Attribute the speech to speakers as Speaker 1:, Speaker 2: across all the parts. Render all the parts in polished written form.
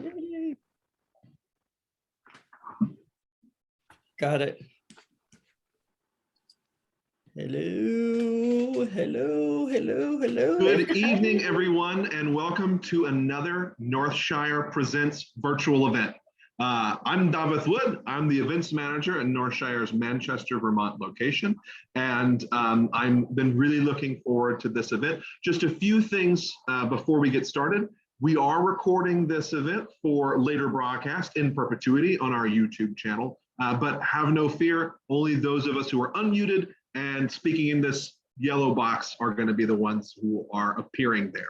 Speaker 1: Yay. Got it. Hello, hello, hello, hello.
Speaker 2: Good evening, everyone, and welcome to another Northshire Presents virtual event. I'm David Wood. I'm the events manager at Northshire's Manchester, Vermont location, and I've been really looking forward to this event. Just a few things before we get started. We are recording this event for later broadcast in perpetuity on our YouTube channel, but have no fear, only those of us who are unmuted and speaking in this yellow box are going to be the ones who are appearing there.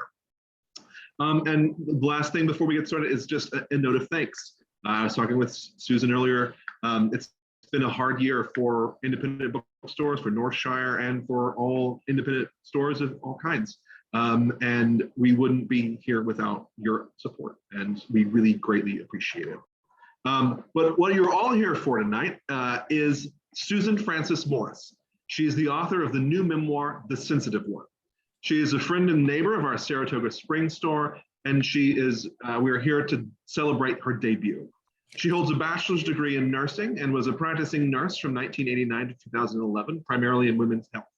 Speaker 2: And the last thing before we get started is just a note of thanks. I was talking with Susan earlier. It's been a hard year for independent bookstores, for Northshire, and for all independent stores of all kinds. And we wouldn't be here without your support, and we really greatly appreciate it. But what you're all here for tonight is Susan Frances Morris. She is the author of the new memoir, The Sensitive One. She is a friend and neighbor of our Saratoga Springs store, and we are here to celebrate her debut. She holds a bachelor's degree in nursing and was a practicing nurse from 1989 to 2011, primarily in women's health.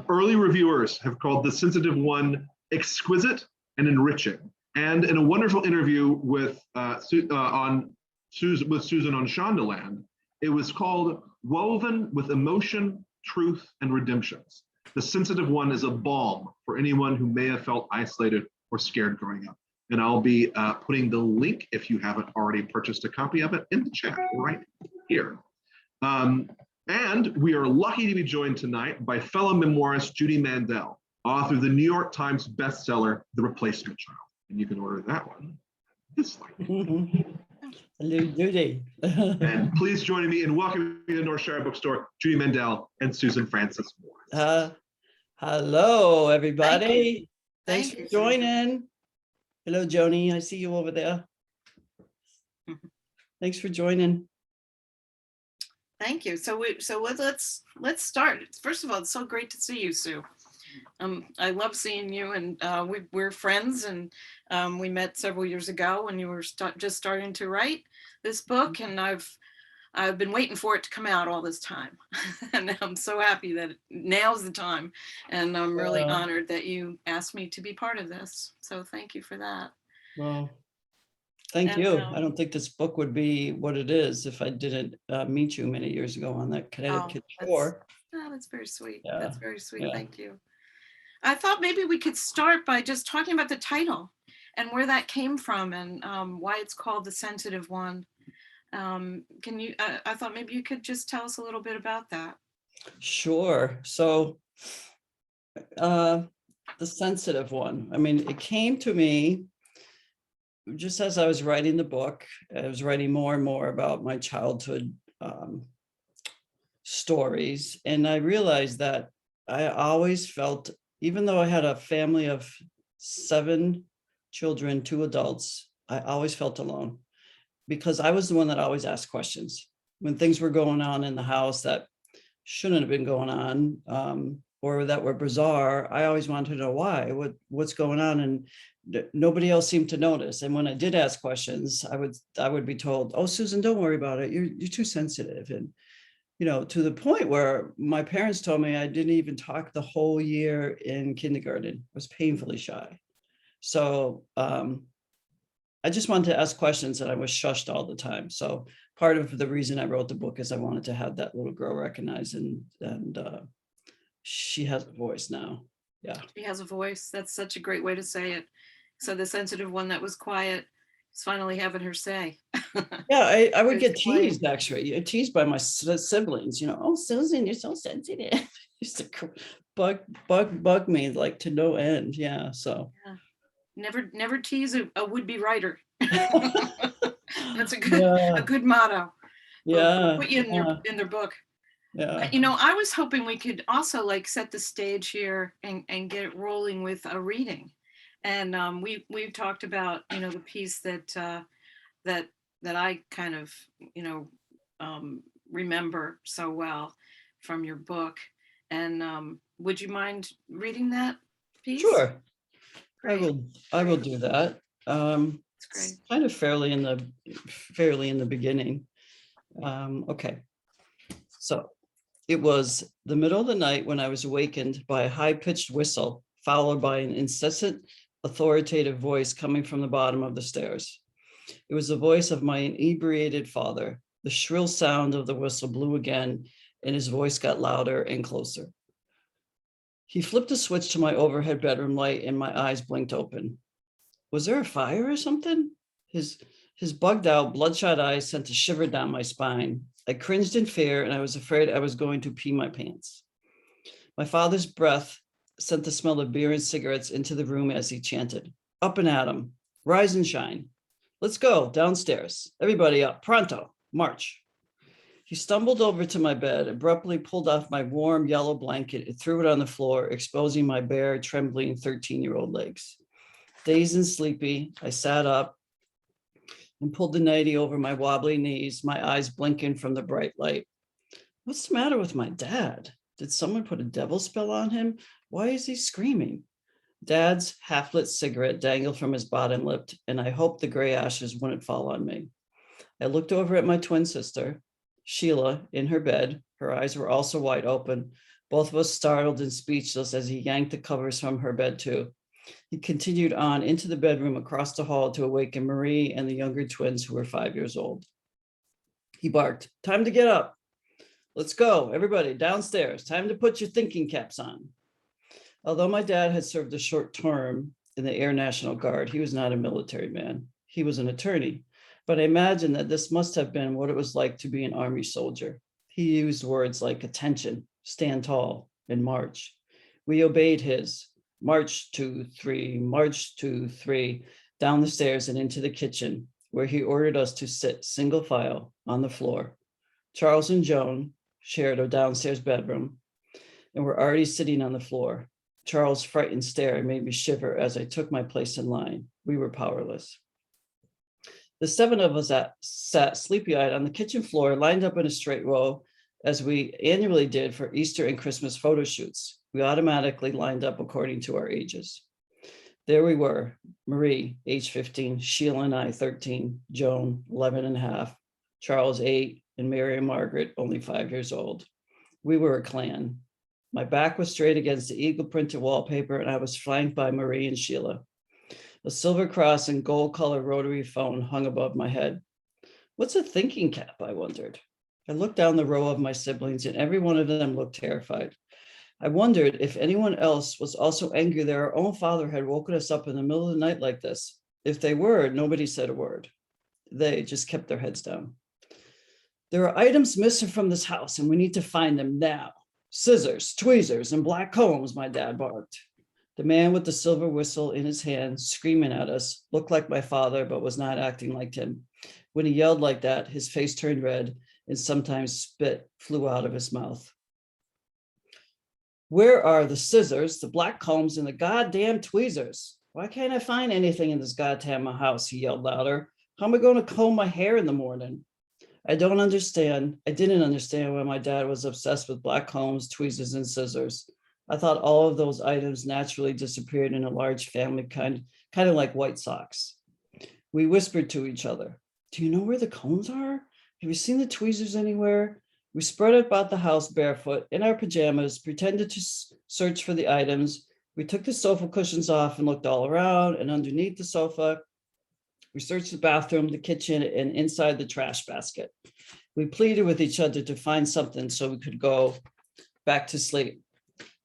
Speaker 2: Early reviewers have called The Sensitive One exquisite and enriching. And in a wonderful interview with Susan on Shondaland, it was called Woven with Emotion, Truth, and Redemptions. The Sensitive One is a balm for anyone who may have felt isolated or scared growing up. And I'll be putting the link, if you haven't already purchased a copy of it, in the chat right here. And we are lucky to be joined tonight by fellow memoirist Judy Mandel, author of the New York Times bestseller, The Replacement Child. And you can order that one this link.
Speaker 1: Hello, Judy.
Speaker 2: And please join me in welcoming to the Northshire Bookstore, Judy Mandel and Susan Frances Morris.
Speaker 1: Hello, everybody. Thanks
Speaker 3: Thank
Speaker 1: for
Speaker 3: you,
Speaker 1: joining. Hello, Joni. I see you over there. Thanks for joining.
Speaker 3: Thank you. So let's start. First of all, it's so great to see you, Sue. I love seeing you, and we're friends, and we met several years ago when you were just starting to write this book, and I've been waiting for it to come out all this time, and I'm so happy that now's the time, and I'm really honored that you asked me to be part of this. So thank you for that.
Speaker 1: Well, thank you. I don't think this book would be what it is if I didn't meet you many years ago on that Connecticut shore.
Speaker 3: That's very sweet.
Speaker 1: Yeah.
Speaker 3: That's very sweet.
Speaker 1: Yeah.
Speaker 3: Thank you. I thought maybe we could start by just talking about the title and where that came from, and why it's called The Sensitive One. Can you, I thought maybe you could just tell us a little bit about that.
Speaker 1: Sure. So The Sensitive One, I mean, it came to me just as I was writing the book. I was writing more and more about my childhood stories. And I realized that I always felt, even though I had a family of 7 children, 2 adults, I always felt alone, because I was the one that always asked questions when things were going on in the house that shouldn't have been going on, or that were bizarre. I always wanted to know why, what's going on, and nobody else seemed to notice. And when I did ask questions, I would be told, "Oh, Susan, don't worry about it. You're too sensitive." And to the point where my parents told me I didn't even talk the whole year in kindergarten. I was painfully shy. So I just wanted to ask questions, and I was shushed all the time. So part of the reason I wrote the book is I wanted to have that little girl recognized, and she has a voice now. Yeah.
Speaker 3: She has a voice. That's such a great way to say it. So the sensitive one that was quiet is finally having her say.
Speaker 1: Yeah, I would get teased, actually. Teased by my siblings, "Oh, Susan, you're so sensitive." Used to bug me like to no end. Yeah, so.
Speaker 3: Yeah. Never tease a would-be writer. That's a good motto.
Speaker 1: Yeah.
Speaker 3: Put you in their book.
Speaker 1: Yeah.
Speaker 3: I was hoping we could also set the stage here and get it rolling with a reading. And we've talked about the piece that I kind of remember so well from your book. And would you mind reading that piece?
Speaker 1: Sure.
Speaker 3: Great.
Speaker 1: I will do that.
Speaker 3: It's great.
Speaker 1: Kind of fairly in the beginning. Okay. So it was the middle of the night when I was awakened by a high-pitched whistle, followed by an incessant, authoritative voice coming from the bottom of the stairs. It was the voice of my inebriated father. The shrill sound of the whistle blew again, and his voice got louder and closer. He flipped a switch to my overhead bedroom light, and my eyes blinked open. Was there a fire or something? His bugged out, bloodshot eyes sent a shiver down my spine. I cringed in fear, and I was afraid I was going to pee my pants. My father's breath sent the smell of beer and cigarettes into the room as he chanted, "Up and at 'em, rise and shine. Let's go downstairs. Everybody up, pronto, march." He stumbled over to my bed, abruptly pulled off my warm yellow blanket and threw it on the floor, exposing my bare, trembling 13-year-old legs. Dazed and sleepy, I sat up and pulled the nightie over my wobbly knees, my eyes blinking from the bright light. What's the matter with my dad? Did someone put a devil spell on him? Why is he screaming? Dad's half-lit cigarette dangled from his bottom lip, and I hoped the gray ashes wouldn't fall on me. I looked over at my twin sister, Sheila, in her bed. Her eyes were also wide open, both of us startled and speechless as he yanked the covers from her bed too. He continued on into the bedroom across the hall to awaken Marie and the younger twins who were 5 years old. He barked, "Time to get up. Let's go, everybody, downstairs. Time to put your thinking caps on." Although my dad had served a short term in the Air National Guard, he was not a military man. He was an attorney, but I imagine that this must have been what it was like to be an Army soldier. He used words like attention, stand tall, and march. We obeyed his march 2, 3, march 2, 3, down the stairs and into the kitchen, where he ordered us to sit single file on the floor. Charles and Joan shared a downstairs bedroom and were already sitting on the floor. Charles' frightened stare made me shiver as I took my place in line. We were powerless. The 7 of us sat sleepy-eyed on the kitchen floor, lined up in a straight row, as we annually did for Easter and Christmas photo shoots. We automatically lined up according to our ages. There we were, Marie, age 15, Sheila and I, 13, Joan, 11 and a half, Charles, 8, and Mary and Margaret, only 5 years old. We were a clan. My back was straight against the eagle-printed wallpaper, and I was flanked by Marie and Sheila. A silver cross and gold-colored rotary phone hung above my head. What's a thinking cap, I wondered. I looked down the row of my siblings, and every one of them looked terrified. I wondered if anyone else was also angry that our own father had woken us up in the middle of the night like this. If they were, nobody said a word. They just kept their heads down. There are items missing from this house, and we need to find them now. Scissors, tweezers, and black combs, my dad barked. The man with the silver whistle in his hand, screaming at us, looked like my father, but was not acting like him. When he yelled like that, his face turned red, and sometimes spit flew out of his mouth. Where are the scissors, the black combs, and the goddamn tweezers? Why can't I find anything in this goddamn house? He yelled louder. How am I going to comb my hair in the morning? I didn't understand why my dad was obsessed with black combs, tweezers, and scissors. I thought all of those items naturally disappeared in a large family, kind of like white socks. We whispered to each other, "Do you know where the combs are? Have you seen the tweezers anywhere?" We spread about the house barefoot in our pajamas, pretended to search for the items. We took the sofa cushions off and looked all around and underneath the sofa. We searched the bathroom, the kitchen, and inside the trash basket. We pleaded with each other to find something so we could go back to sleep.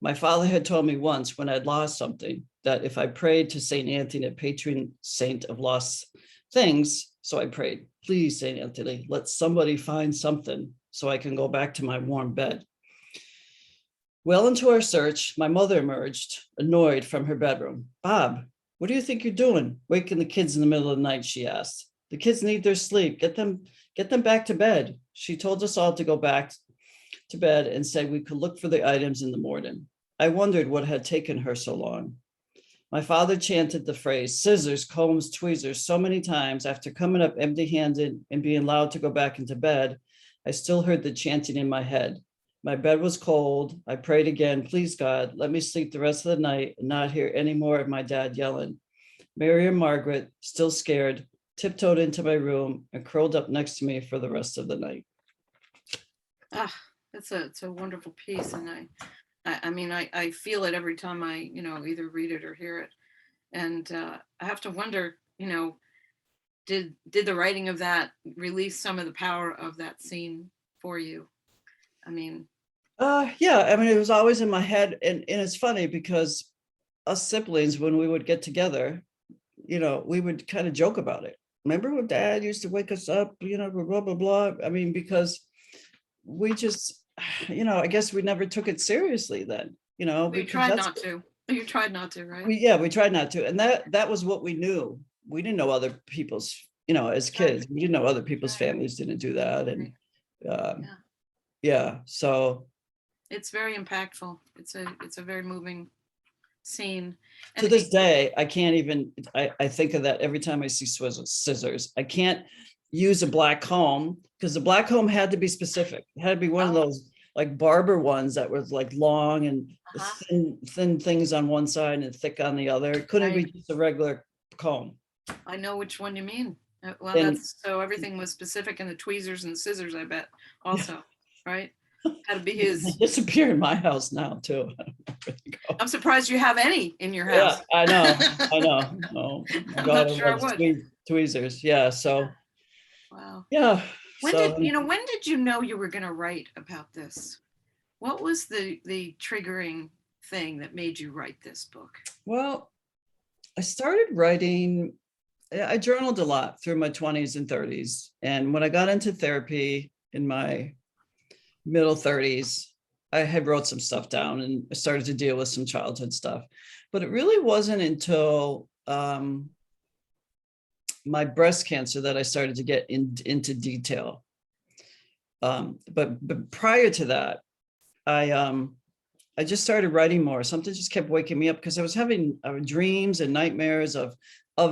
Speaker 1: My father had told me once when I'd lost something that if I prayed to St. Anthony, the patron saint of lost things, so I prayed, "Please, St. Anthony, let somebody find something so I can go back to my warm bed." Well into our search, my mother emerged, annoyed, from her bedroom. "Bob, what do you think you're doing, waking the kids in the middle of the night?" she asked. "The kids need their sleep. Get them back to bed." She told us all to go back to bed and said we could look for the items in the morning. I wondered what had taken her so long. My father chanted the phrase scissors, combs, tweezers so many times after coming up empty-handed and being allowed to go back into bed. I still heard the chanting in my head. My bed was cold. I prayed again, "Please, God, let me sleep the rest of the night and not hear any more of my dad yelling." Mary and Margaret, still scared, tiptoed into my room and curled up next to me for the rest of the night.
Speaker 3: Ah, it's a wonderful piece, and I mean, I feel it every time I, either read it or hear it. And I have to wonder, did the writing of that release some of the power of that scene for you? I mean,
Speaker 1: Yeah, I mean, it was always in my head. And it's funny because us siblings, when we would get together, we would kind of joke about it. Remember when Dad used to wake us up, blah, blah, blah. I mean, because we just, I guess we never took it seriously then,
Speaker 3: you
Speaker 1: because
Speaker 3: tried not to. You tried not to, right?
Speaker 1: we tried not to. And that was what we knew. We didn't know other people's, as kids, we didn't know other people's families didn't do that. And yeah, so.
Speaker 3: It's very impactful. It's a very moving scene.
Speaker 1: To this day, I can't even, I think of that every time I see scissors. I can't use a black comb because the black comb had to be specific. It had to be one of those like barber ones that was like long and thin things on one side and thick on the other. It couldn't be just a regular comb.
Speaker 3: I know which one you mean. Well, so everything was specific, and the tweezers and scissors, I bet, also, right? Had to be his.
Speaker 1: They disappear in my house now too.
Speaker 3: I'm surprised you have any in your house.
Speaker 1: Yeah, I know. No, my daughter loves tweezers. Yeah, so.
Speaker 3: Wow.
Speaker 1: Yeah.
Speaker 3: When did you know you were going to write about this? What was the triggering thing that made you write this book?
Speaker 1: Well, I started writing. I journaled a lot through my 20s and 30s. And when I got into therapy in my middle 30s, I had wrote some stuff down and I started to deal with some childhood stuff. But it really wasn't until my breast cancer that I started to get into detail. But prior to that, I just started writing more. Something just kept waking me up because I was having dreams and nightmares of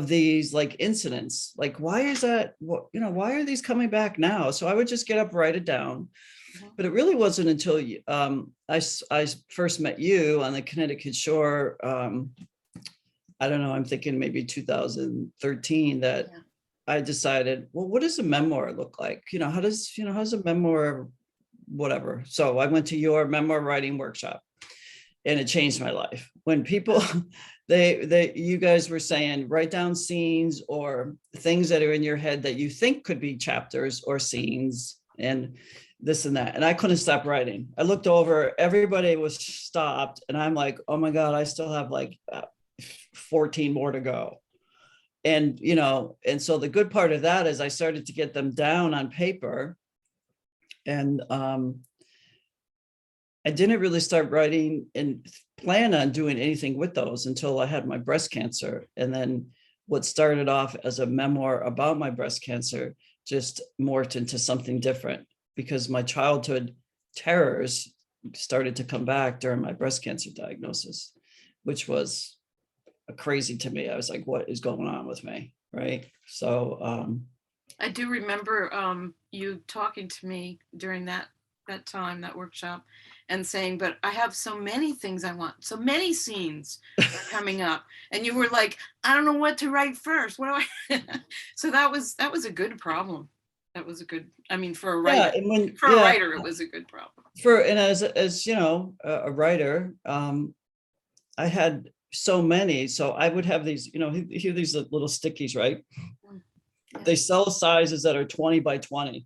Speaker 1: these like incidents. Like, why is that? Why are these coming back now? So I would just get up, write it down. But it really wasn't until I first met you on the Connecticut shore. I don't know, I'm thinking maybe 2013 that I decided, well, what does a memoir look like? How's a memoir, whatever. So I went to your memoir writing workshop and it changed my life. When people, you guys were saying, write down scenes or things that are in your head that you think could be chapters or scenes and this and that. And I couldn't stop writing. I looked over, everybody was stopped. And I'm like, oh my God, I still have like 14 more to go. And, and so the good part of that is I started to get them down on paper. And I didn't really start writing and plan on doing anything with those until I had my breast cancer. And then what started off as a memoir about my breast cancer just morphed into something different because my childhood terrors started to come back during my breast cancer diagnosis, which was crazy to me. I was like, what is going on with me? Right. So
Speaker 3: I do remember you talking to me during that time, that workshop, and saying, but I have so many things I want, so many scenes are coming up. And you were like, I don't know what to write first. What do I? So that was a good problem. That was a good, I mean, for a writer, a writer, it was a good problem.
Speaker 1: And as a writer, I had so many. So I would have these, here these little stickies, right? Yeah. They sell sizes that are 20 by 20.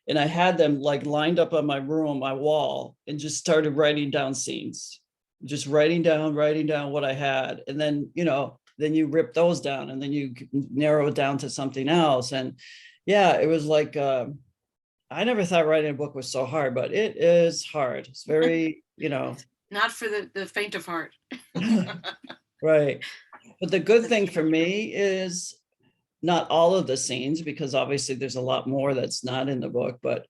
Speaker 1: And I had them like lined up on my wall, and just started writing down scenes, just writing down what I had. And then, then you rip those down and then you narrow it down to something else. And yeah, it was like, I never thought writing a book was so hard, but it is hard. It's very,
Speaker 3: Not for the faint of heart.
Speaker 1: Right. But the good thing for me is not all of the scenes, because obviously there's a lot more that's not in the book, but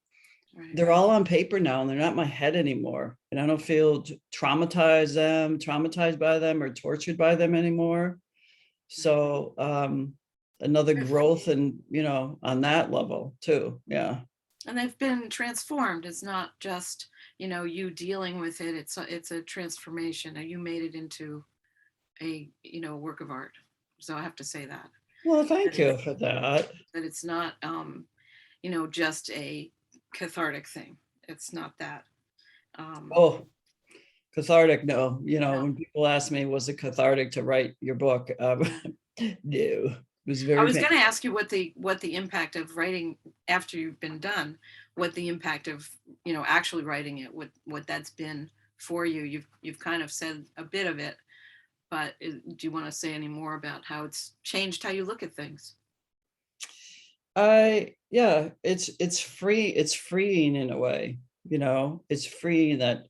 Speaker 1: they're all on paper now and they're not in my head anymore. And I don't feel traumatized by them or tortured by them anymore. So another growth and, on that level tw Yeah.
Speaker 3: And they've been transformed. It's not just, you dealing with it. It's a transformation. And you made it into a, work of art. So I have to say that.
Speaker 1: Well, thank
Speaker 3: That
Speaker 1: you
Speaker 3: it's,
Speaker 1: for that.
Speaker 3: that it's not, just a cathartic thing. It's not that.
Speaker 1: Oh, cathartic, no.
Speaker 3: No.
Speaker 1: When people ask me, was it cathartic to write your book? No, it was
Speaker 3: I
Speaker 1: very
Speaker 3: was
Speaker 1: painful.
Speaker 3: going to ask you what the impact of writing after you've been done, what the impact of actually writing it, what that's been for you. You've kind of said a bit of it, but do you want to say any more about how it's changed how you look at things?
Speaker 1: Yeah, it's free, it's freeing in a way, it's freeing that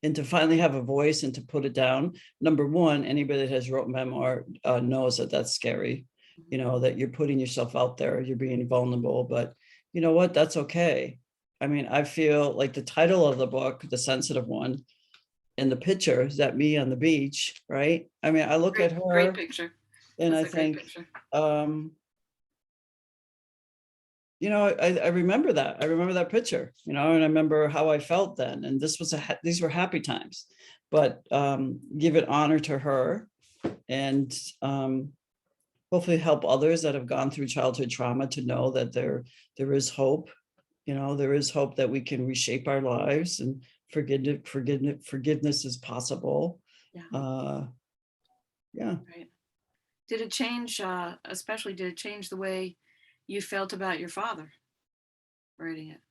Speaker 1: and to finally have a voice and to put it down. Number one, anybody that has wrote memoir knows that that's scary, that you're putting yourself out there, you're being vulnerable, but you know what, that's okay. I mean, I feel like the title of the book, The Sensitive One, and the picture is that me on the beach, right? I mean, I look at
Speaker 3: Great
Speaker 1: her
Speaker 3: picture.
Speaker 1: and I
Speaker 3: That's a great
Speaker 1: think,
Speaker 3: picture.
Speaker 1: I remember that. I remember that picture, and I remember how I felt then. And these were happy times, but give it honor to her, and hopefully help others that have gone through childhood trauma to know that there is hope. There is hope that we can reshape our lives, and forgiveness is possible.
Speaker 3: Yeah.
Speaker 1: Yeah.
Speaker 3: Right. Did it change, especially did it change the way you felt about your father writing it?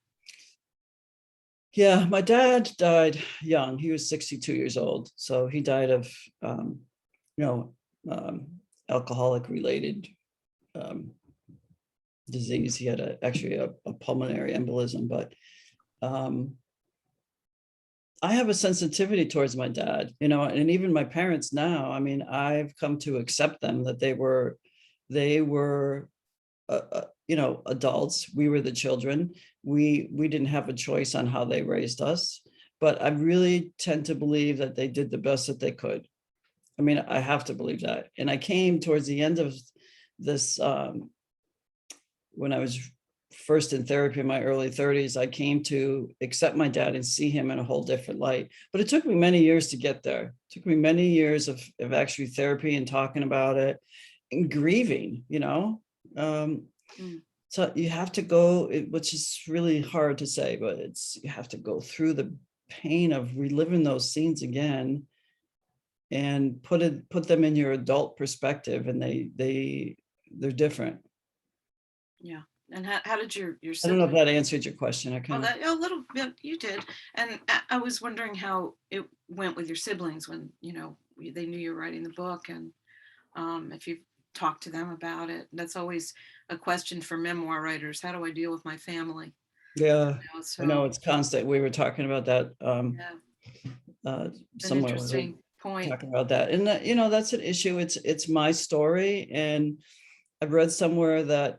Speaker 1: Yeah, my dad died young. He was 62 years old. So he died of, you know, um, alcoholic related disease. He had actually a pulmonary embolism, but I have a sensitivity towards my dad, and even my parents now. I mean, I've come to accept them, that they were adults. We were the children. We didn't have a choice on how they raised us, but I really tend to believe that they did the best that they could. I mean, I have to believe that. And I came towards the end of this, when I was first in therapy in my early 30s, I came to accept my dad and see him in a whole different light. But it took me many years to get there. It took me many years of actually therapy and talking about it and grieving, So you have to go, which is really hard to say, but you have to go through the pain of reliving those scenes again and put them in your adult perspective, and they're different.
Speaker 3: Yeah. And how did your
Speaker 1: I don't know if
Speaker 3: sibling?
Speaker 1: that answered your question.
Speaker 3: A little bit you did. And I was wondering how it went with your siblings when, they knew you were writing the book, and if you talked to them about it. That's always a question for memoir writers. How do I deal with my family?
Speaker 1: Yeah, I know
Speaker 3: So
Speaker 1: it's constant. We were talking about that
Speaker 3: yeah, an
Speaker 1: somewhere. We were
Speaker 3: interesting point.
Speaker 1: talking about that, and that's an issue. It's my story, and I've read somewhere that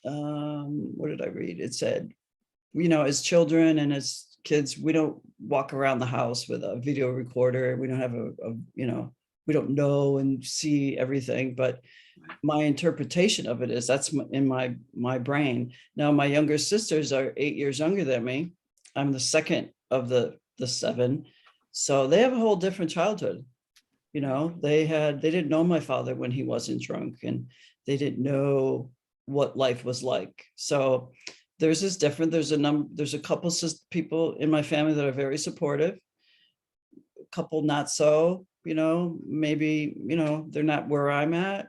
Speaker 1: what did I read? It said, as children and as kids, we don't walk around the house with a video recorder. We don't have we don't know and see everything, but my interpretation of it is that's in my brain. Now, my younger sisters are 8 years younger than me. I'm the second of the seven. So they have a whole different childhood. They didn't know my father when he wasn't drunk, and they didn't know what life was like. So there's this different, there's a couple people in my family that are very supportive, a couple not so, maybe, they're not where I'm at,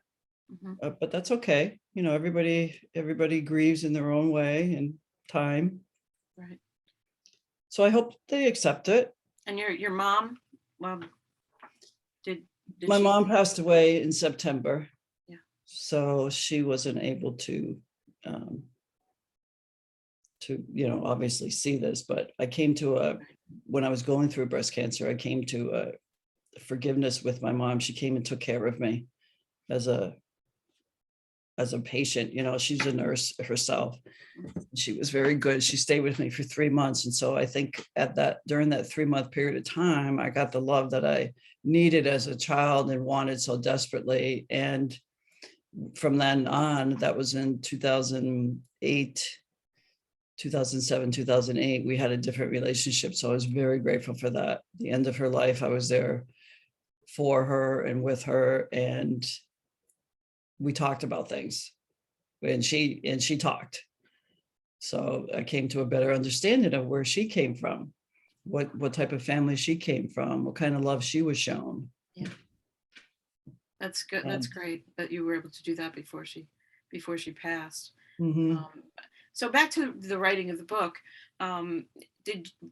Speaker 1: but that's okay. Everybody grieves in their own way and time.
Speaker 3: Right.
Speaker 1: So I hope they accept it.
Speaker 3: And your mom, did
Speaker 1: My
Speaker 3: she?
Speaker 1: mom passed away in September.
Speaker 3: Yeah.
Speaker 1: So she wasn't able to obviously see this, but I came to when I was going through breast cancer, I came to a forgiveness with my mom. She came and took care of me as a patient. She's a nurse herself. She was very good. She stayed with me for 3 months. And so I think during that 3-month period of time, I got the love that I needed as a child and wanted so desperately. And from then on, that was in 2008, 2007, 2008, we had a different relationship. So I was very grateful for that. The end of her life, I was there for her and with her, and we talked about things, and she talked. So I came to a better understanding of where she came from, what type of family she came from, what kind of love she was shown.
Speaker 3: Yeah. That's good. That's great that you were able to do that before she passed.
Speaker 1: Mhm.
Speaker 3: So back to the writing of the book.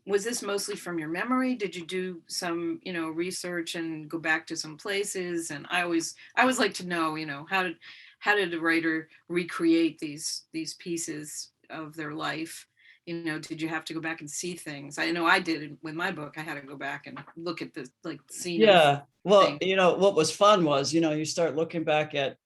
Speaker 3: Was this mostly from your memory? Did you do some, research and go back to some places? And I always like to know, how did a writer recreate these pieces of their life? Did you have to go back and see things? I know I did with my book. I had to go back and look at the scene of
Speaker 1: Yeah. Well,
Speaker 3: thing.
Speaker 1: what was fun was, you start looking back at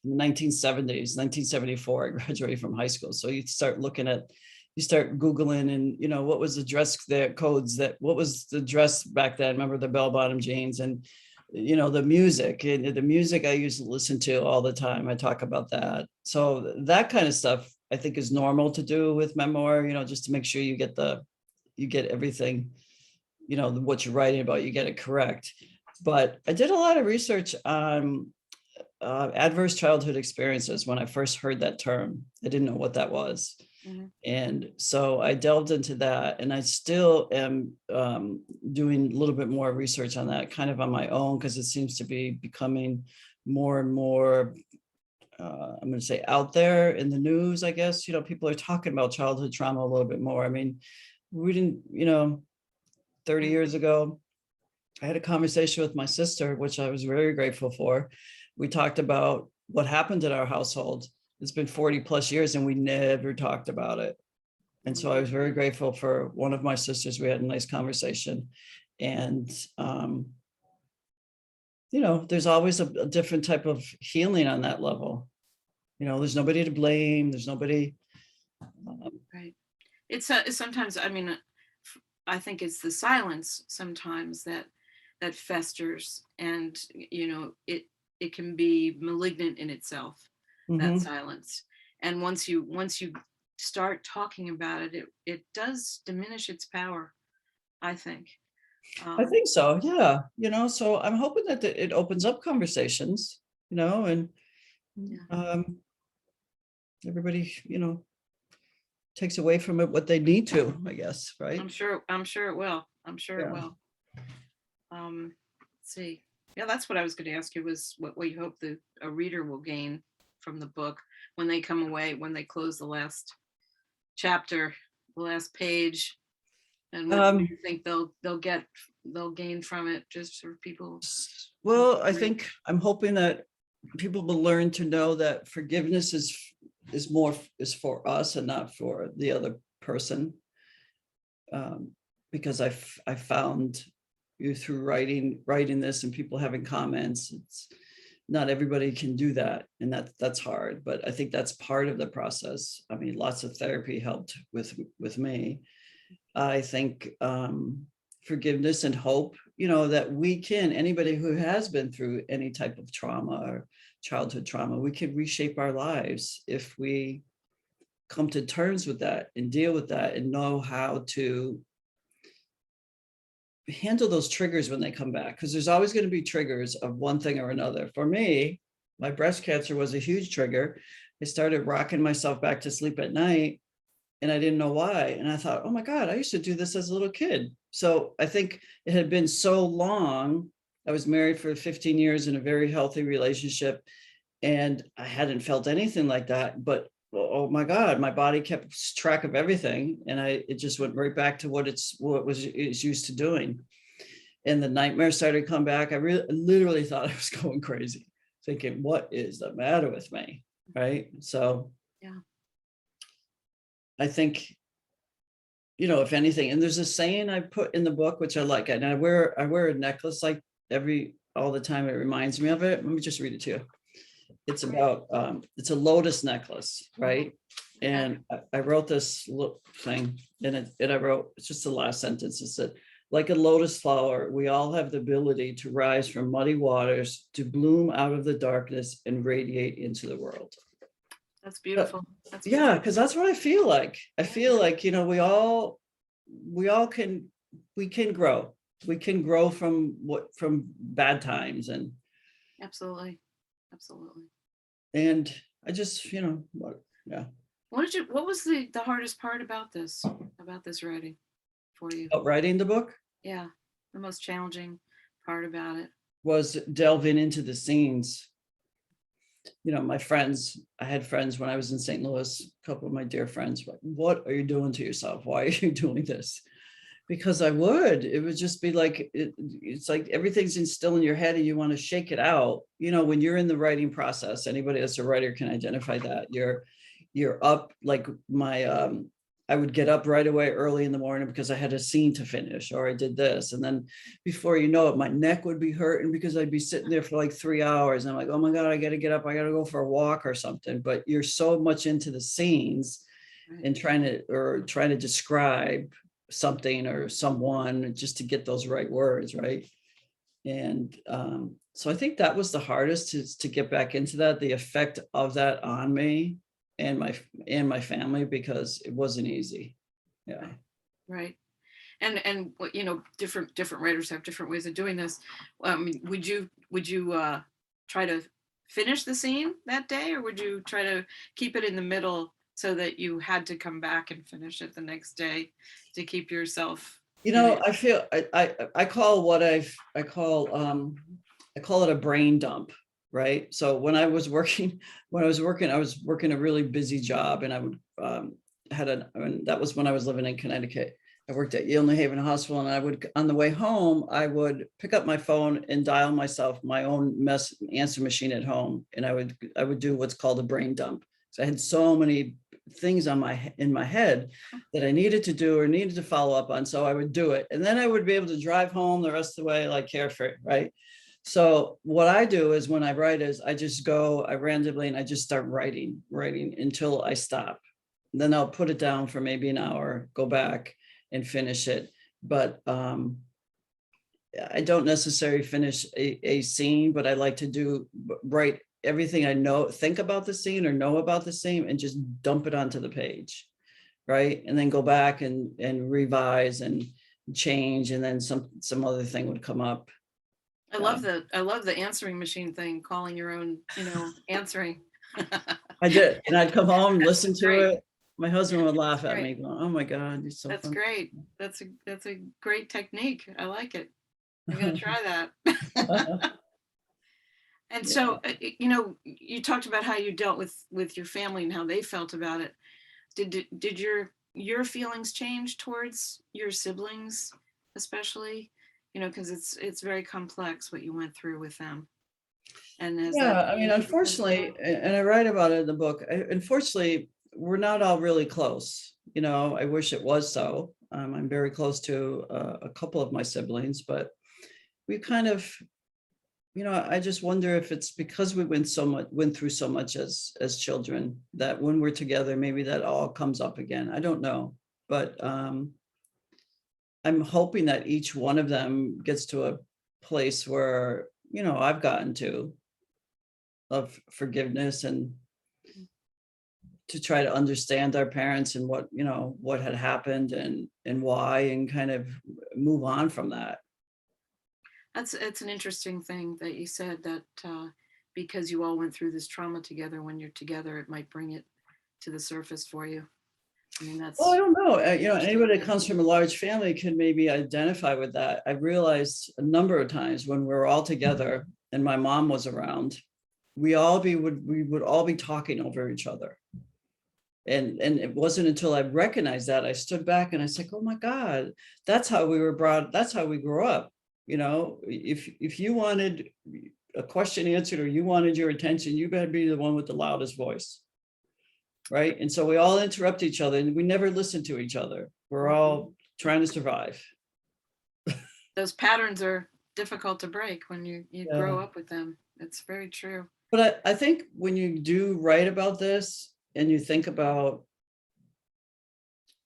Speaker 1: 1970s, 1974, I graduated from high school. So you start Googling and, what was the dress codes what was the dress back then? Remember the bell bottom jeans and, the music I used to listen to all the time. I talk about that. So that kind of stuff I think is normal to do with memoir, just to make sure you get everything, what you're writing about, you get it correct. But I did a lot of research on adverse childhood experiences when I first heard that term. I didn't know what that was.
Speaker 3: Mm-hmm.
Speaker 1: And so I delved into that, and I still am doing a little bit more research on that kind of on my own, because it seems to be becoming more and more, I'm going to say, out there in the news, I guess. People are talking about childhood trauma a little bit more. I mean, we didn't, 30 years ago, I had a conversation with my sister, which I was very grateful for. We talked about what happened in our household. It's been 40 plus years and we never talked about it. And so I was very grateful for one of my sisters. We had a nice conversation. And, there's always a different type of healing on that level. There's nobody to blame. There's nobody.
Speaker 3: Right. It's sometimes, I think it's the silence sometimes that festers, and it can be malignant in itself, that silence. And once you start talking about it, it does diminish its power, I think.
Speaker 1: I think so. Yeah. So I'm hoping that it opens up conversations, and everybody, takes away from it what they need to, I guess. Right.
Speaker 3: I'm sure it will. It will. Let's see. Yeah, that's what I was going to ask you, was what you hope a reader will gain from the book when they come away, when they close the last chapter, the last page, and what do you think they'll gain from it, just for people?
Speaker 1: Well, I think I'm hoping that people will learn to know that forgiveness is for us and not for the other person. Because I found through writing this and people having comments, it's not everybody can do that, and that's hard, but I think that's part of the process. I mean, lots of therapy helped with me. I think forgiveness and hope, that anybody who has been through any type of trauma or childhood trauma, we can reshape our lives if we come to terms with that and deal with that and know how to handle those triggers when they come back, because there's always going to be triggers of one thing or another. For me, my breast cancer was a huge trigger. I started rocking myself back to sleep at night, and I didn't know why. And I thought, oh my God, I used to do this as a little kid. So I think it had been so long. I was married for 15 years in a very healthy relationship, and I hadn't felt anything like that. But oh my God, my body kept track of everything, and it just went right back to what it's used to doing. And the nightmares started to come back. I literally thought I was going crazy, thinking, what is the matter with me? Right. So
Speaker 3: yeah,
Speaker 1: I think, if anything, and there's a saying I put in the book, which I like, and I wear a necklace like all the time. It reminds me of it. Let me just read it to you. It's about, it's a lotus necklace, right? And I wrote this thing, and I wrote, it's just the last sentence. It said, like a lotus flower, we all have the ability to rise from muddy waters, to bloom out of the darkness and radiate into the world.
Speaker 3: That's beautiful.
Speaker 1: Yeah, because that's what I feel like. I feel like, we all can grow. we can grow from bad times.
Speaker 3: Absolutely. Absolutely.
Speaker 1: And I just, yeah.
Speaker 3: What was the hardest part about this writing for you?
Speaker 1: Writing the book
Speaker 3: Yeah. The most challenging part about it.
Speaker 1: was delving into the scenes. My friends, I had friends when I was in St. Louis, a couple of my dear friends, like, what are you doing to yourself? Why are you doing this? Because it would just be like, it's like everything's instilled in your head and you want to shake it out. When you're in the writing process, anybody that's a writer can identify that. You're up, like I would get up right away early in the morning because I had a scene to finish, or I did this. And then before you know it, my neck would be hurting because I'd be sitting there for like 3 hours. And I'm like, oh my God, I got to get up. I got to go for a walk or something. But you're so much into the scenes and trying to describe something or someone just to get those right words. Right. And so I think that was the hardest, is to get back into that, the effect of that on me and my family, because it wasn't easy. Yeah.
Speaker 3: Right. And different writers have different ways of doing this. Would you try to finish the scene that day, or would you try to keep it in the middle so that you had to come back and finish it the next day to keep yourself?
Speaker 1: I feel I call it a brain dump. Right. So when I was working, I was working a really busy job, and I would that was when I was living in Connecticut. I worked at Yale New Haven Hospital, and I would, on the way home, I would pick up my phone and dial myself my own answer machine at home. And I would do what's called a brain dump. So I had so many things in my head that I needed to do or needed to follow up on. So I would do it. And then I would be able to drive home the rest of the way like carefree. Right. So what I do is, when I write, is I just go, I randomly, and I just start writing until I stop. Then I'll put it down for maybe an hour, go back and finish it. But I don't necessarily finish a scene, but I like to write everything I think about the scene or know about the scene, and just dump it onto the page. Right. And then go back and revise and change. And then some other thing would come up.
Speaker 3: I love the answering machine thing, calling your own, answering.
Speaker 1: I did. And I'd come home and listen to
Speaker 3: great.
Speaker 1: it. My husband would laugh at
Speaker 3: Great.
Speaker 1: me, going, oh my God, you're so
Speaker 3: That's
Speaker 1: funny.
Speaker 3: great. That's a great technique. I like it. I'm going to try that. And so, you talked about how you dealt with your family and how they felt about it. Did your feelings change towards your siblings, especially? Because it's very complex what you went through with them. And
Speaker 1: unfortunately, and I write about it in the book, unfortunately, we're not all really close. I wish it was so. I'm very close to a couple of my siblings, but we kind of, I just wonder if it's because we went through so much as children, that when we're together, maybe that all comes up again. I don't know, but I'm hoping that each one of them gets to a place where, I've gotten to, of forgiveness, and to try to understand our parents and what had happened and why, and kind of move on from that.
Speaker 3: It's an interesting thing that you said, that because you all went through this trauma together, when you're together, it might bring it to the surface for you.
Speaker 1: Well, I don't know. Anybody that comes from a large family can maybe identify with that. I've realized a number of times when we're all together and my mom was around, we would all be talking over each other. And it wasn't until I recognized that, I stood back and I said, oh my God, that's how we were brought. That's how we grew up. If you wanted a question answered, or you wanted your attention, you better be the one with the loudest voice. Right. And so we all interrupt each other, and we never listen to each other. We're all trying to survive.
Speaker 3: Those patterns are difficult to break when you grow up with them. It's very true.
Speaker 1: But I think when you do write about this, and you think about,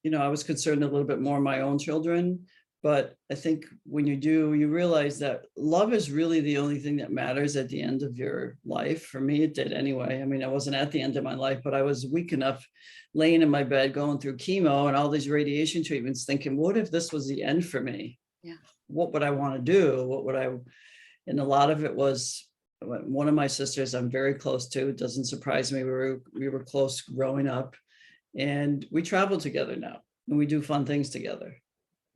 Speaker 1: I was concerned a little bit more my own children, but I think when you do, you realize that love is really the only thing that matters at the end of your life. For me, it did anyway. I wasn't at the end of my life, but I was weak enough, laying in my bed, going through chemo and all these radiation treatments, thinking, what if this was the end for me?
Speaker 3: Yeah.
Speaker 1: what would I want to do? What would I, and a lot of it was one of my sisters I'm very close to. It doesn't surprise me. We were close growing up, and we travel together now, and we do fun things together.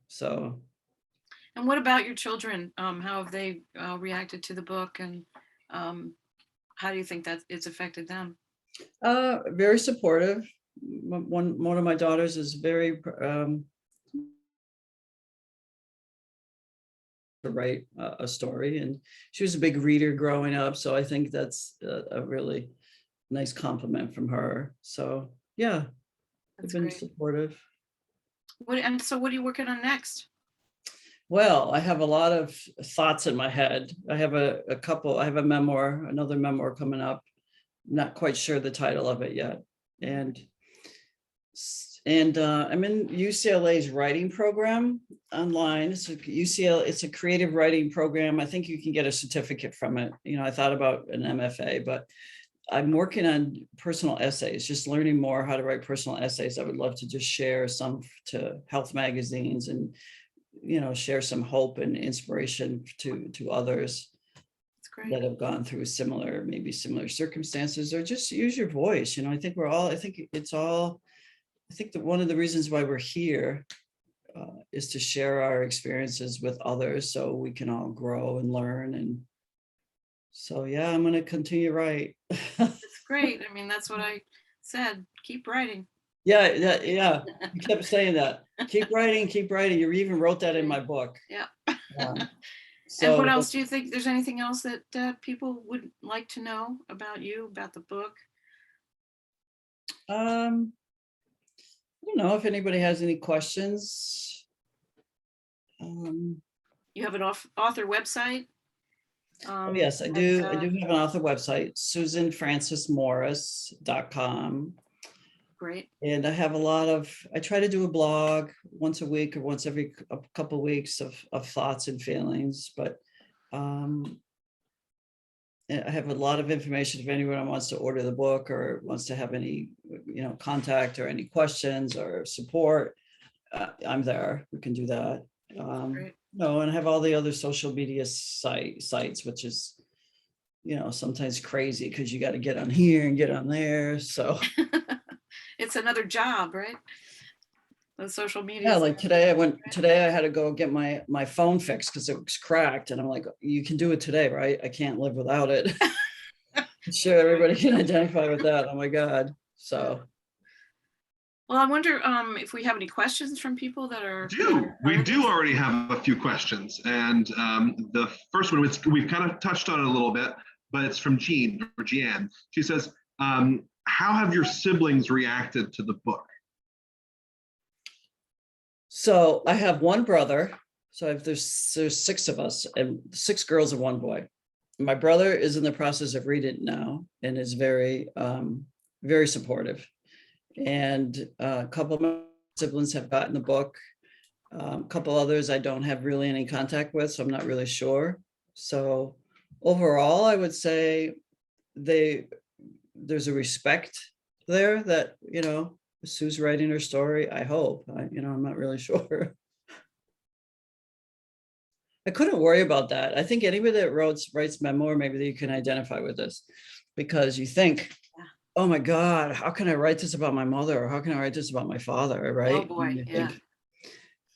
Speaker 1: So.
Speaker 3: And what about your children? How have they reacted to the book, and how do you think that it's affected them?
Speaker 1: Very supportive. One of my daughters is very to write a story, and she was a big reader growing up, so I think that's a really nice compliment from her. So yeah,
Speaker 3: That's
Speaker 1: they've been
Speaker 3: great.
Speaker 1: supportive.
Speaker 3: And so what are you working on next?
Speaker 1: Well, I have a lot of thoughts in my head. I have a couple. I have another memoir coming up. Not quite sure the title of it yet, and I'm in UCLA's writing program online. It's it's a creative writing program. I think you can get a certificate from it. I thought about an MFA, but I'm working on personal essays, just learning more how to write personal essays. I would love to just share some to health magazines and, share some hope and inspiration to others that have gone through maybe similar circumstances, or just use your voice. I think that one of the reasons why we're here is to share our experiences with others so we can all grow and learn. And so, yeah, I'm going to continue to write.
Speaker 3: That's great. I mean, that's what I said. Keep writing.
Speaker 1: Yeah. You kept saying that. Keep writing, keep writing. You even wrote that in my book.
Speaker 3: Yeah.
Speaker 1: So,
Speaker 3: and what else do you think? There's anything else that people would like to know about you, about the book?
Speaker 1: I don't know if anybody has any questions.
Speaker 3: You have an author website?
Speaker 1: Yes, I do. I do have an author website, susanfrancismorris.com.
Speaker 3: Great.
Speaker 1: And I have I try to do a blog once a week or once every couple of weeks of thoughts and feelings, but I have a lot of information if anyone wants to order the book or wants to have any, contact or any questions or support. I'm there. We can do that.
Speaker 3: Great.
Speaker 1: And I have all the other social media sites, which is, sometimes crazy because you got to get on here and get on there. So
Speaker 3: it's another job, right? The social media.
Speaker 1: Yeah, like today I had to go get my phone fixed because it was cracked. And I'm like, you can do it today, right? I can't live without it. I'm sure everybody can identify with that. Oh my God. So.
Speaker 3: Well, I wonder if we have any questions from people that are.
Speaker 2: We do already have a few questions. And the first one, we've kind of touched on it a little bit, but it's from Jean. She says, how have your siblings reacted to the book?
Speaker 1: So I have one brother. So there's 6 of us, and 6 girls and 1 boy. My brother is in the process of reading it now and is very, very supportive. And a couple of my siblings have gotten the book. A couple others I don't have really any contact with, so I'm not really sure. So overall, I would say there's a respect there that, Sue's writing her story. I hope. I'm not really sure. I couldn't worry about that. I think anybody that writes memoir, maybe you can identify with this, because you think, oh my God, how can I write this about my mother? Or how can I write this about my father? Right?
Speaker 3: Oh boy, yeah.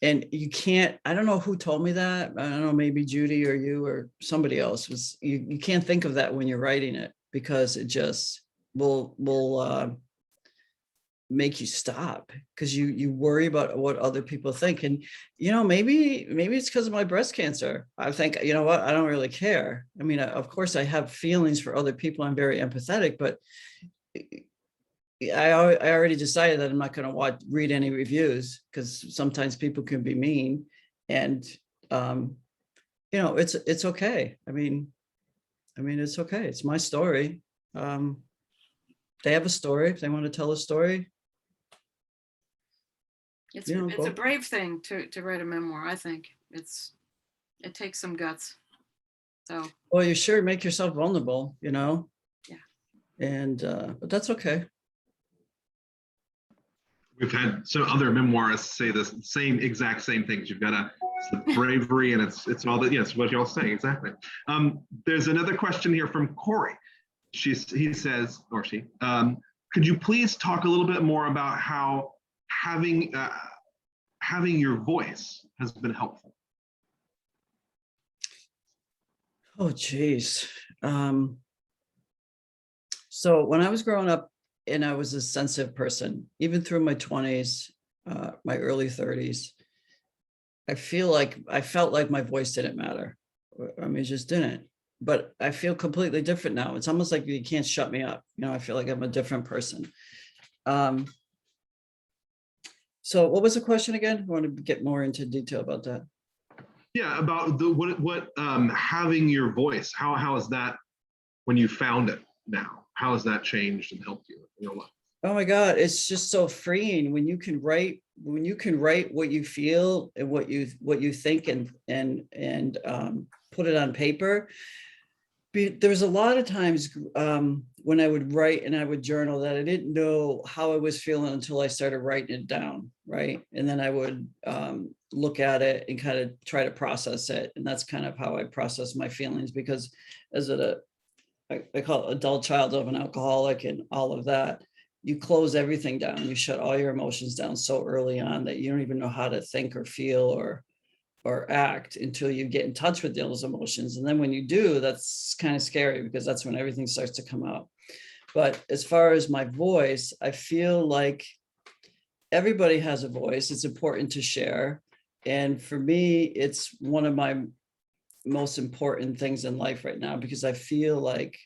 Speaker 1: And you can't, I don't know who told me that. I don't know, maybe Judy or you or somebody else you can't think of that when you're writing it, because it just will make you stop, because you worry about what other people think. And maybe it's because of my breast cancer. I think, you know what, I don't really care. I mean, of course I have feelings for other people. I'm very empathetic, but I already decided that I'm not going to read any reviews, because sometimes people can be mean, and it's okay. I mean it's okay. It's my story. They have a story. If they want to tell a story,
Speaker 3: it's a brave thing to write a memoir. I think it takes some guts. So.
Speaker 1: Well, you sure make yourself vulnerable, Yeah. And but that's okay.
Speaker 2: We've had some other memoirists say the exact same things. You've got to It's the bravery, and it's all that. Yes, what you're all saying exactly. There's another question here from Corey. He says, or she, could you please talk a little bit more about how having your voice has been helpful?
Speaker 1: Oh, geez. So when I was growing up, and I was a sensitive person, even through my 20s, my early 30s, I felt like my voice didn't matter. I mean, it just didn't. But I feel completely different now. It's almost like you can't shut me up. I feel like I'm a different person. So what was the question again? I want to get more into detail about that.
Speaker 2: Yeah, about what having your voice. How is that when you found it now? How has that changed and helped you in your life?
Speaker 1: Oh my God, it's just so freeing when you can write what you feel and what you think and put it on paper. There's a lot of times when I would write and I would journal that I didn't know how I was feeling until I started writing it down, right? And then I would look at it and kind of try to process it. And that's kind of how I process my feelings, because as I call it adult child of an alcoholic and all of that, you close everything down. You shut all your emotions down so early on that you don't even know how to think or feel or act until you get in touch with those emotions. And then when you do, that's kind of scary, because that's when everything starts to come out. But as far as my voice, I feel like everybody has a voice. It's important to share. And for me, it's one of my most important things in life right now, because I feel like,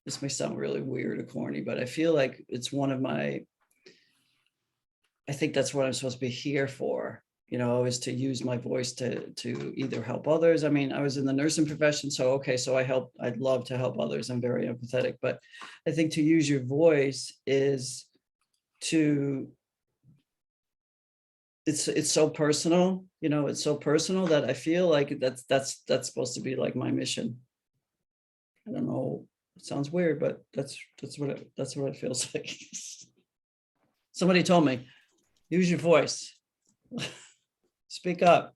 Speaker 1: this may sound really weird or corny, but I feel like it's I think that's what I'm supposed to be here for, is to use my voice to either help others. I mean, I was in the nursing profession, so okay, so I'd love to help others. I'm very empathetic, but I think to use your voice is it's so personal, it's so personal that I feel like that's supposed to be like my mission. I don't know, it sounds weird, but that's what it feels like. Somebody told me, use your voice. Speak up.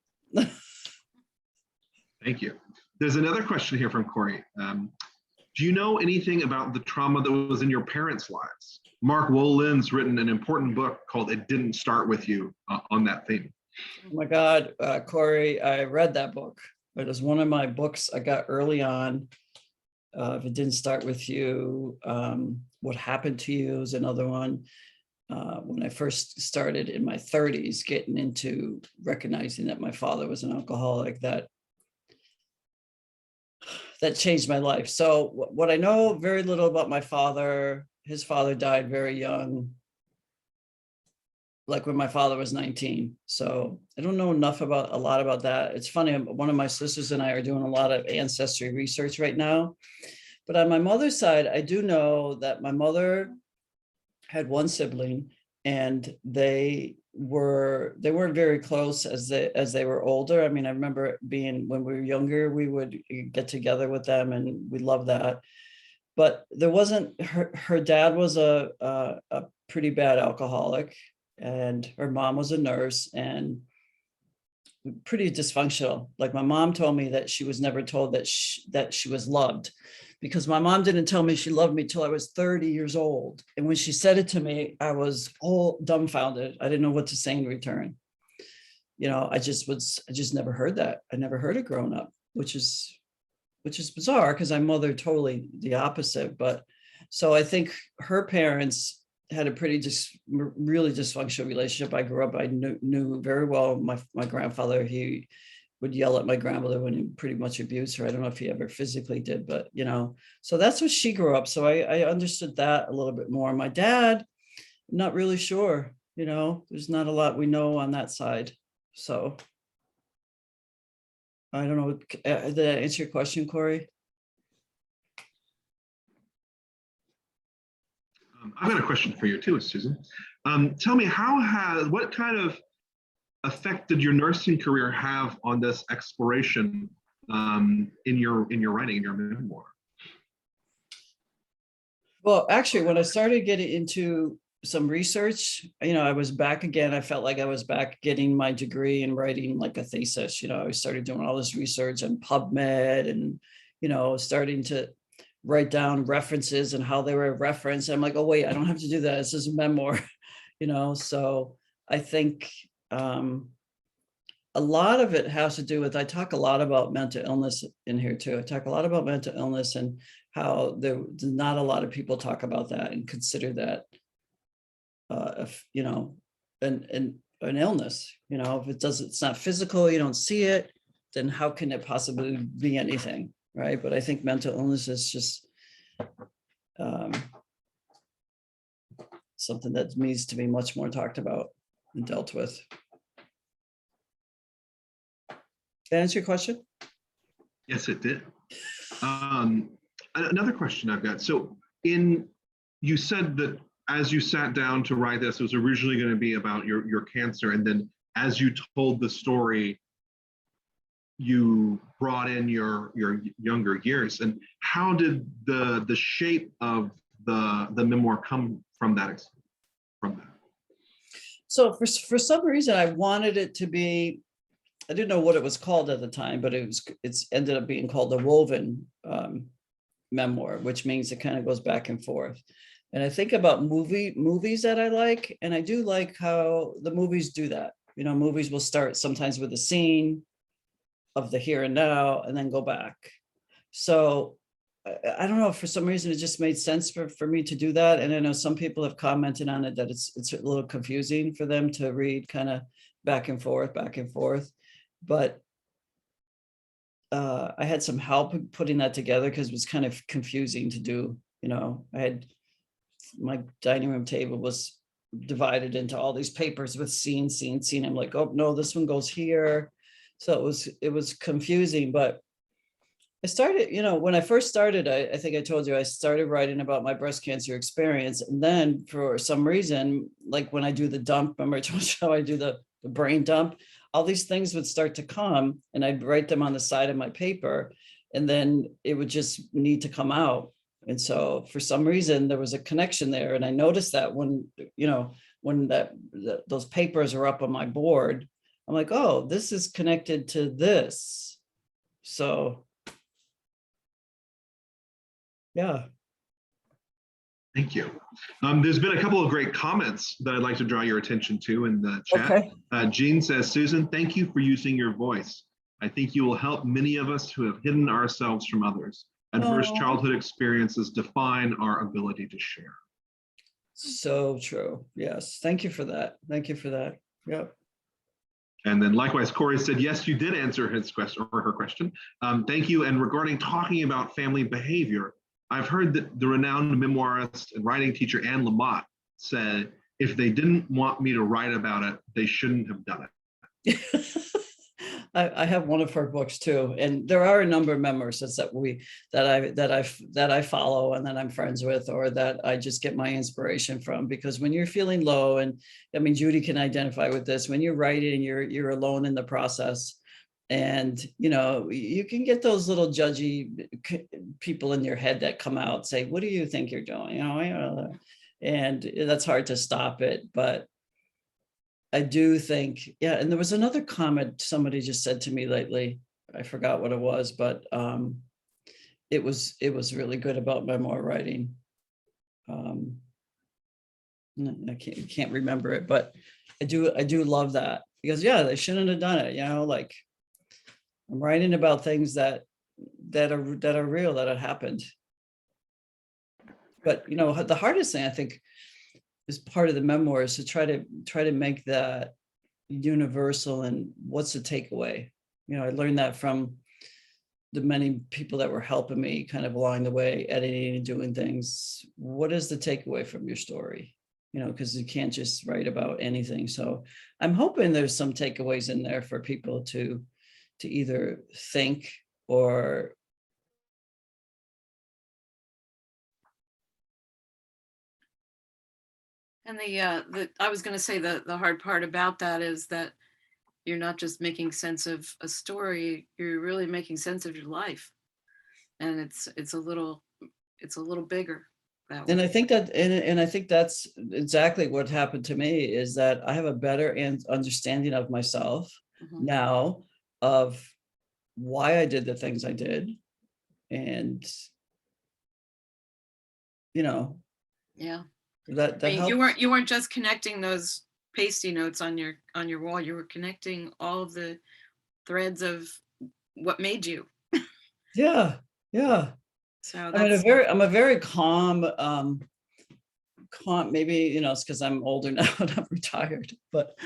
Speaker 2: Thank you. There's another question here from Corey. Do you know anything about the trauma that was in your parents' lives? Mark Wolin's written an important book called It Didn't Start With You on that theme.
Speaker 1: Oh my God, Corey, I read that book. It was one of my books I got early on. If It Didn't Start With You, What Happened to You is another one. When I first started in my 30s, getting into recognizing that my father was an alcoholic, that changed my life. So what I know very little about my father, his father died very young, like when my father was 19. So I don't know a lot about that. It's funny, one of my sisters and I are doing a lot of ancestry research right now. But on my mother's side, I do know that my mother had one sibling, and they weren't very close as they were older. I mean, I remember when we were younger, we would get together with them, and we loved that. But there wasn't, her dad was a pretty bad alcoholic, and her mom was a nurse and pretty dysfunctional. Like, my mom told me that she was never told that she was loved, because my mom didn't tell me she loved me till I was 30 years old. And when she said it to me, I was all dumbfounded. I didn't know what to say in return. I just never heard that. I never heard it growing up, which is bizarre, because I'm mother totally the opposite. But so I think her parents had a really dysfunctional relationship. I grew up, I knew very well my grandfather. He would yell at my grandmother when he pretty much abused her. I don't know if he ever physically did, but so that's what she grew up. So I understood that a little bit more. My dad, not really sure, there's not a lot we know on that side. So I don't know. Did that answer your question, Corey?
Speaker 2: I've got a question for you too, Susan. Tell me, what kind of effect did your nursing career have on this exploration in your writing, in your memoir?
Speaker 1: Well, actually, when I started getting into some research. I was back again. I felt like I was back getting my degree and writing like a thesis. I started doing all this research on PubMed and, starting to write down references and how they were referenced. I'm like, oh, wait, I don't have to do that. This is a memoir, so I think a lot of it has to do with, I talk a lot about mental illness in here too. I talk a lot about mental illness and how there's not a lot of people talk about that and consider that, if, an illness, if it's not physical, you don't see it, then how can it possibly be anything, right? But I think mental illness is just something that needs to be much more talked about and dealt with. Did that answer your question?
Speaker 2: Yes, it did. Another question I've got. So you said that as you sat down to write this, it was originally going to be about your cancer. And then as you told the story, you brought in your younger years. And how did the shape of the memoir come from that?
Speaker 1: So for some reason, I wanted it to be, I didn't know what it was called at the time, but it's ended up being called the woven memoir, which means it kind of goes back and forth. And I think about movies that I like, and I do like how the movies do that. Movies will start sometimes with a scene of the here and now, and then go back. So I don't know, for some reason, it just made sense for me to do that. And I know some people have commented on it that it's a little confusing for them to read kind of back and forth. But I had some help putting that together because it was kind of confusing to do. I had my dining room table was divided into all these papers with scene. I'm like, oh no, this one goes here. So it was confusing, but I started, when I first started, I think I told you, I started writing about my breast cancer experience. And then for some reason, like when I do the dump, remember I told you how I do the brain dump, all these things would start to come and I'd write them on the side of my paper, and then it would just need to come out. And so for some reason, there was a connection there. And I noticed that when those papers are up on my board, I'm like, oh, this is connected to this. So, yeah.
Speaker 2: Thank you. There's been a couple of great comments that I'd like to draw your attention to in the chat.
Speaker 1: Okay.
Speaker 2: Jean says, Susan, thank you for using your voice. I think you will help many of us who have hidden ourselves from others. Adverse childhood experiences define our ability to share.
Speaker 1: So true. Yes. Thank you for that. Yep.
Speaker 2: And then likewise, Corey said, yes, you did answer his question or her question. Thank you. And regarding talking about family behavior, I've heard that the renowned memoirist and writing teacher Anne Lamott said, if they didn't want me to write about it, they shouldn't have done it.
Speaker 1: I have one of her books too, and there are a number of memoirists that I follow and that I'm friends with, or that I just get my inspiration from. Because when you're feeling low, and I mean, Judy can identify with this, when you're writing, you're alone in the process, and you can get those little judgy people in your head that come out, say, "What do you think you're doing?" And that's hard to stop it, but I do think, yeah. And there was another comment somebody just said to me lately. I forgot what it was, but it was really good about memoir writing. I can't remember it, but I do love that, because yeah, they shouldn't have done it. Like I'm writing about things that are real, that have happened. But the hardest thing I think is part of the memoir is to try to make that universal. And what's the takeaway? I learned that from the many people that were helping me kind of along the way, editing and doing things. What is the takeaway from your story? Because you can't just write about anything. So I'm hoping there's some takeaways in there for people to either think or
Speaker 3: And I was going to say the hard part about that is that you're not just making sense of a story, you're really making sense of your life. And it's a little bigger that
Speaker 1: And
Speaker 3: way.
Speaker 1: I think that, and I think that's exactly what happened to me, is that I have a better understanding of myself
Speaker 3: Mhm.
Speaker 1: now, of why I did the things I did. And,
Speaker 3: Yeah.
Speaker 1: that
Speaker 3: I mean,
Speaker 1: helps.
Speaker 3: you weren't just connecting those pasty notes on your wall. You were connecting all of the threads of what made you.
Speaker 1: Yeah. Yeah.
Speaker 3: So
Speaker 1: I'm
Speaker 3: that's
Speaker 1: a very calm, maybe, it's because I'm older now and I'm retired, but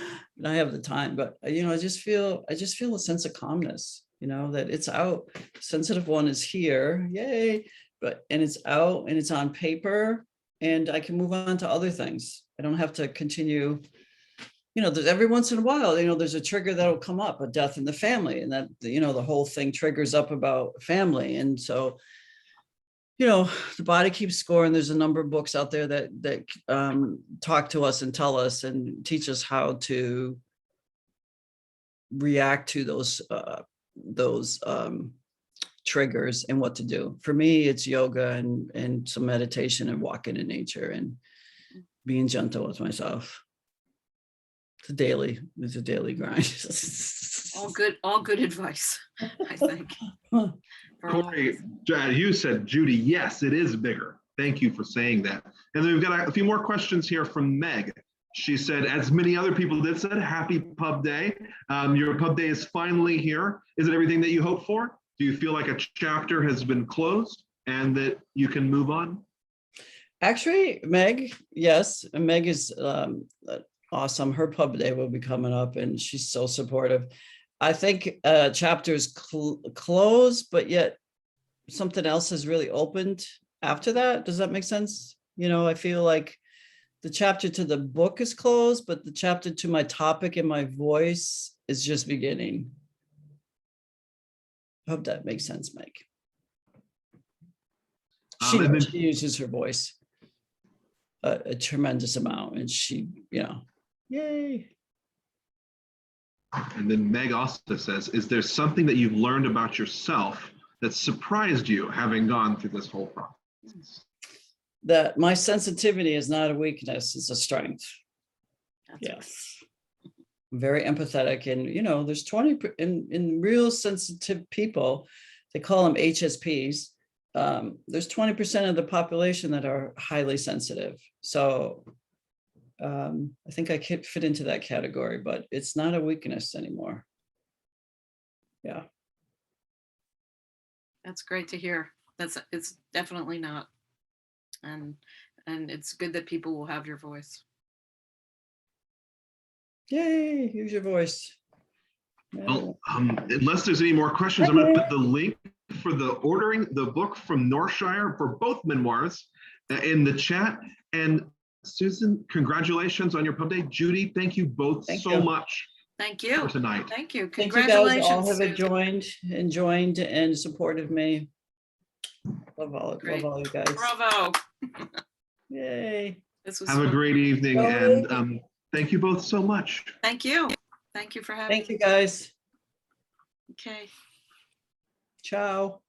Speaker 1: I have the time. But I just feel a sense of calmness, that it's out. Sensitive one is here, yay! And it's out and it's on paper, and I can move on to other things. I don't have to continue. There's every once in a while, there's a trigger that'll come up, a death in the family, and that, the whole thing triggers up about family. And so, the body keeps score, and there's a number of books out there that talk to us and tell us and teach us how to react to those triggers and what to do. For me, it's yoga and some meditation and walking in nature and being gentle with myself. It's a daily grind.
Speaker 3: all good advice, I think. For all of
Speaker 2: Corey,
Speaker 3: us.
Speaker 2: you said, Judy, yes, it is bigger. Thank you for saying that. And then we've got a few more questions here from Meg. She said, as many other people did said, happy pub day. Your pub day is finally here. Is it everything that you hoped for? Do you feel like a chapter has been closed and that you can move on?
Speaker 1: Actually, Meg, yes. And Meg is awesome. Her pub day will be coming up, and she's so supportive. I think chapters closed, but yet something else has really opened after that. Does that make sense? I feel like the chapter to the book is closed, but the chapter to my topic and my voice is just beginning. I hope that makes sense, Meg. She uses her voice a tremendous amount, and she, yay.
Speaker 2: And then Meg also says, is there something that you've learned about yourself that surprised you having gone through this whole process?
Speaker 1: That my sensitivity is not a weakness, it's a strength.
Speaker 3: That's
Speaker 1: Yes. I'm very empathetic, and there's 20 in real sensitive people, they call them HSPs. There's 20% of the population that are highly sensitive. So I think I could fit into that category, but it's not a weakness anymore. Yeah.
Speaker 3: That's great to hear. It's definitely not. And it's good that people will have your voice.
Speaker 1: Yay, use your voice.
Speaker 2: Well, unless there's any more questions, I'm going to put the link for the ordering the book from Northshire for both memoirs in the chat. And Susan, congratulations on your pub day. Judy, thank you both so much.
Speaker 3: Thank you
Speaker 2: for tonight.
Speaker 3: Thank you.
Speaker 1: Thank
Speaker 3: Congratulations.
Speaker 1: you guys all have
Speaker 3: Susan.
Speaker 1: joined and supported me. Love all you guys.
Speaker 3: Bravo.
Speaker 1: Yay.
Speaker 3: This was
Speaker 2: have a great evening, and thank you both so much.
Speaker 3: Thank you. Thank you for having me.
Speaker 1: Thank you guys.
Speaker 3: Okay.
Speaker 1: Ciao.